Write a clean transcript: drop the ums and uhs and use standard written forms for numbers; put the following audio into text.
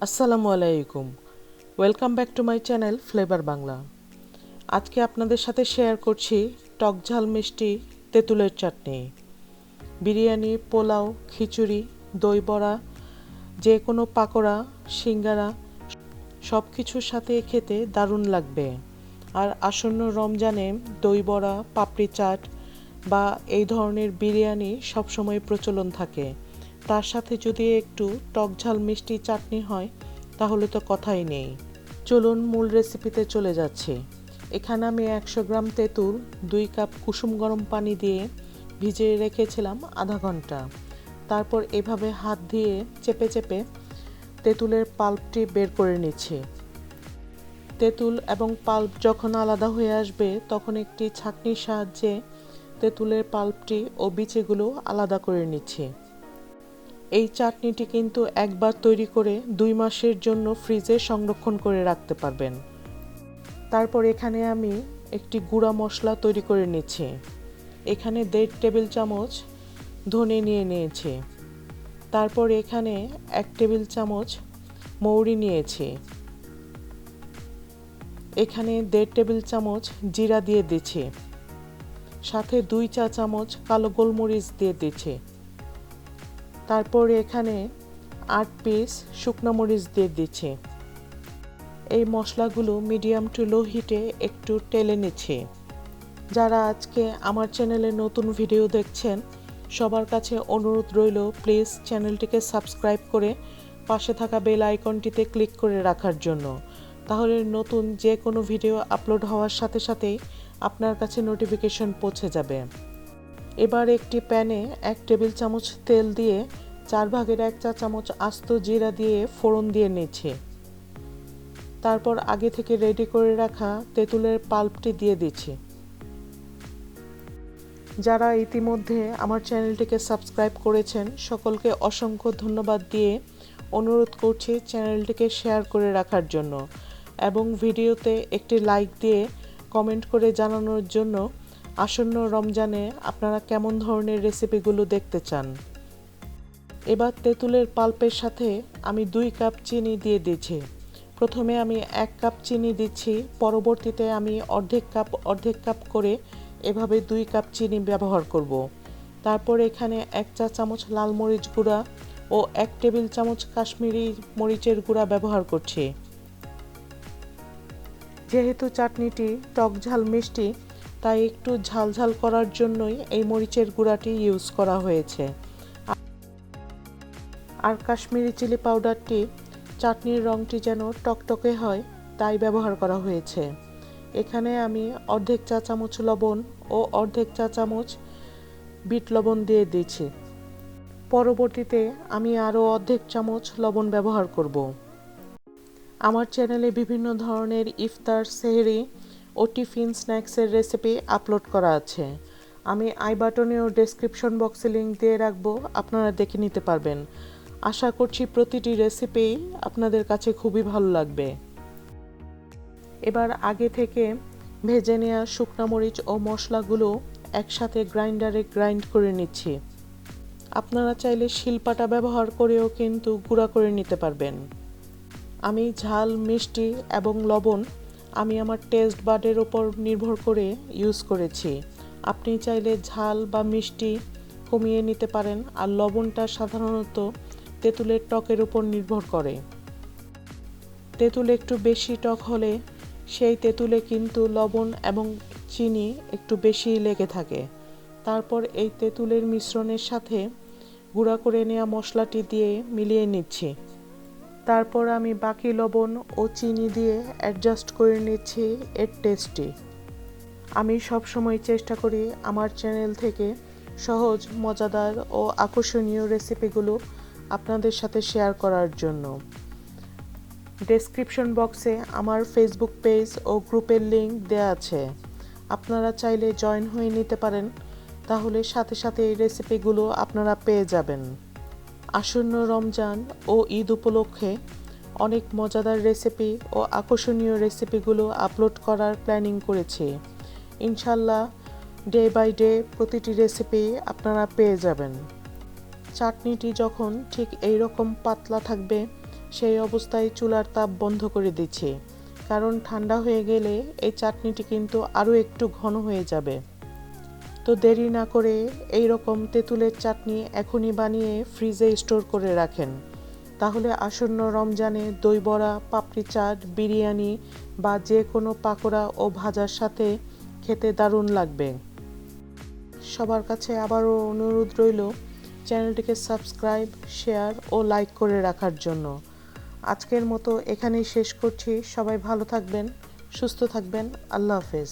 আসসালামু আলাইকুম। Welcome back to my channel flavour Bangla. আজকে আপনাদের সাথে শেয়ার করছি টক ঝাল মিষ্টি তেঁতুলের চাটনি। বিরিয়ানি, পোলাও, খিচুড়ি, দই বড়া, যে কোনো পাকোড়া, সিঙ্গারা সব কিছুর সাথে খেতে দারুণ লাগবে। আর আসন্ন রমজানে দই বড়া, পাপড়ি চাট বা এই ধরনের বিরিয়ানি সবসময় প্রচলন থাকে। তার সাথে যদি একটু টক ঝাল মিষ্টি চাটনি হয় তাহলে তো কথাই নেই। চলুন মূল রেসিপিতে চলে যাচ্ছি। এখানে আমি 100 গ্রাম তেঁতুল 2 কাপ কুসুম গরম পানি দিয়ে ভিজিয়ে রেখেছিলাম আধা ঘন্টা। তারপর এভাবে হাত দিয়ে চেপে চেপে তেঁতুলের পাল্পটি বের করে নিচ্ছি। তেঁতুল এবং পাল্প যখন আলাদা হয়ে আসবে তখন একটি ছাঁকনির সাহায্যে তেঁতুলের পাল্পটি ও বিচিগুলো আলাদা করে নিচ্ছি। এই চাটনিটি কিন্তু একবার তৈরি করে 2 মাসের জন্য ফ্রিজে সংরক্ষণ করে রাখতে পারবেন। তারপর এখানে আমি একটি গুঁড়া মশলা তৈরি করে নিচ্ছি। এখানে 1.5 টেবিল চামচ ধনে নিয়ে নিয়েছি। তারপর এখানে 1 টেবিল চামচ মৌরি নিয়েছি। এখানে 1.5 টেবিল চামচ জিরা দিয়ে দিচ্ছি। সাথে 2 চা চামচ কালো গোলমরিচ দিয়ে দিচ্ছি। তারপর এখানে 8 পিস শুকনো মরিচ দিয়ে দিচ্ছি। এই মশলাগুলো মিডিয়াম টু লো হিটে একটু টেলে নিচ্ছি। যারা আজকে আমার চ্যানেলে নতুন ভিডিও দেখছেন সবার কাছে অনুরোধ রইল, প্লিজ চ্যানেলটিকে সাবস্ক্রাইব করে পাশে থাকা বেল আইকনটিতে ক্লিক করে রাখার জন্য। তাহলে নতুন যে কোনো ভিডিও আপলোড হওয়ার সাথে সাথেই আপনার কাছে নোটিফিকেশন পৌঁছে যাবে। এবার একটি প্যানে 1 টেবিল চামচ তেল দিয়ে 1/4 চা চামচ আস্ত জিরা দিয়ে ফোড়ন দিয়ে নিচ্ছি। তারপর আগে থেকে রেডি করে রাখা তেঁতুলের পাল্পটি দিয়ে দিচ্ছি। যারা ইতিমধ্যে আমার চ্যানেলটিকে সাবস্ক্রাইব করেছেন সকলকে অসংখ্য ধন্যবাদ দিয়ে অনুরোধ করছি চ্যানেলটিকে শেয়ার করে রাখার জন্য এবং ভিডিওতে একটি লাইক দিয়ে কমেন্ট করে জানানোর জন্য আসন্ন রমজানে আপনারা কেমন ধরনের রেসিপিগুলো দেখতে চান। এবার তেঁতুলের পাল্পের সাথে আমি 2 কাপ চিনি দিয়ে দিচ্ছি। প্রথমে আমি 1 কাপ চিনি দিচ্ছি, পরবর্তীতে আমি অর্ধেক কাপ করে এভাবে 2 কাপ চিনি ব্যবহার করব। তারপর এখানে 1 চা চামচ লাল মরিচ গুঁড়া ও 1 টেবিল চামচ কাশ্মীরি মরিচের গুঁড়া ব্যবহার করছি। যেহেতু চাটনিটি টক ঝাল মিষ্টি তাই একটু ঝাল করার জন্যই এই মরিচের গুঁড়াটি ইউজ করা হয়েছে। আর কাশ্মীরি চিলি পাউডারটি চাটনির রঙটি যেন টকটকে হয় তাই ব্যবহার করা হয়েছে। এখানে আমি অর্ধেক চা চামচ লবণ ও অর্ধেক চা চামচ বিট লবণ দিয়ে দিয়েছি। পরবর্তীতে আমি আরও অর্ধেক চামচ লবণ ব্যবহার করব। আমার চ্যানেলে বিভিন্ন ধরনের ইফতার, সেহরি ও টিফিন স্ন্যাক্সের রেসিপি আপলোড করা আছে। আমি আই বাটনে ও ডেসক্রিপশন বক্সে লিঙ্ক দিয়ে রাখবো, আপনারা দেখে নিতে পারবেন। আশা করছি প্রতিটি রেসিপি আপনাদের কাছে খুবই ভালো লাগবে। এবার আগে থেকে ভেজে নেওয়া শুকনো মরিচ ও মশলাগুলো একসাথে গ্রাইন্ডারে গ্রাইন্ড করে নিচ্ছি। আপনারা চাইলে শিলপাটা ব্যবহার করেও কিন্তু গুঁড়া করে নিতে পারবেন। আমি ঝাল, মিষ্টি এবং লবণ আমি আমার টেস্ট বাডের ওপর নির্ভর করে ইউজ করেছি। আপনি চাইলে ঝাল বা মিষ্টি কমিয়ে নিতে পারেন। আর লবণটা সাধারণত তেঁতুলের টকের উপর নির্ভর করে। তেঁতুল একটু বেশি টক হলে সেই তেঁতুলে কিন্তু লবণ এবং চিনি একটু বেশিই লেগে থাকে। তারপর এই তেঁতুলের মিশ্রণের সাথে গুঁড়া করে নেওয়া মশলাটি দিয়ে মিলিয়ে নিচ্ছি। তারপর আমি বাকি লবণ ও চিনি দিয়ে অ্যাডজাস্ট করে নিচ্ছি এর টেস্টটি। আমি সবসময় চেষ্টা করি আমার চ্যানেল থেকে সহজ, মজাদার ও আকর্ষণীয় রেসিপিগুলো আপনাদের সাথে শেয়ার করার জন্য। ডেসক্রিপশন বক্সে আমার ফেসবুক পেজ ও গ্রুপের লিঙ্ক দেওয়া আছে, আপনারা চাইলে জয়েন হয়ে নিতে পারেন। তাহলে সাথে সাথে এই রেসিপিগুলো আপনারা পেয়ে যাবেন। আসন্ন রমজান ও ঈদ উপলক্ষে অনেক মজাদার রেসিপি ও আকর্ষণীয় রেসিপিগুলো আপলোড করার প্ল্যানিং করেছি। ইনশাল্লাহ ডে বাই ডে প্রতিটি রেসিপি আপনারা পেয়ে যাবেন। চাটনিটি যখন ঠিক এই রকম পাতলা থাকবে সেই অবস্থায় চুলার তাপ বন্ধ করে দিচ্ছি, কারণ ঠান্ডা হয়ে গেলে এই চাটনিটি কিন্তু আরও একটু ঘন হয়ে যাবে। তো দেরি না করে এই রকম তেঁতুলের চাটনি এখনই বানিয়ে ফ্রিজে স্টোর করে রাখেন, তাহলে আসন্ন রমজানে দই বড়া, পাপড়ি চাট, বিরিয়ানি বা যে কোনো পাকোড়া ও ভাজার সাথে খেতে দারুণ লাগবে। সবার কাছে আবারও অনুরোধ রইল চ্যানেলটিকে সাবস্ক্রাইব, শেয়ার ও লাইক করে রাখার জন্য। আজকের মতো এখানেই শেষ করছি। সবাই ভালো থাকবেন, সুস্থ থাকবেন। আল্লাহ হাফেজ।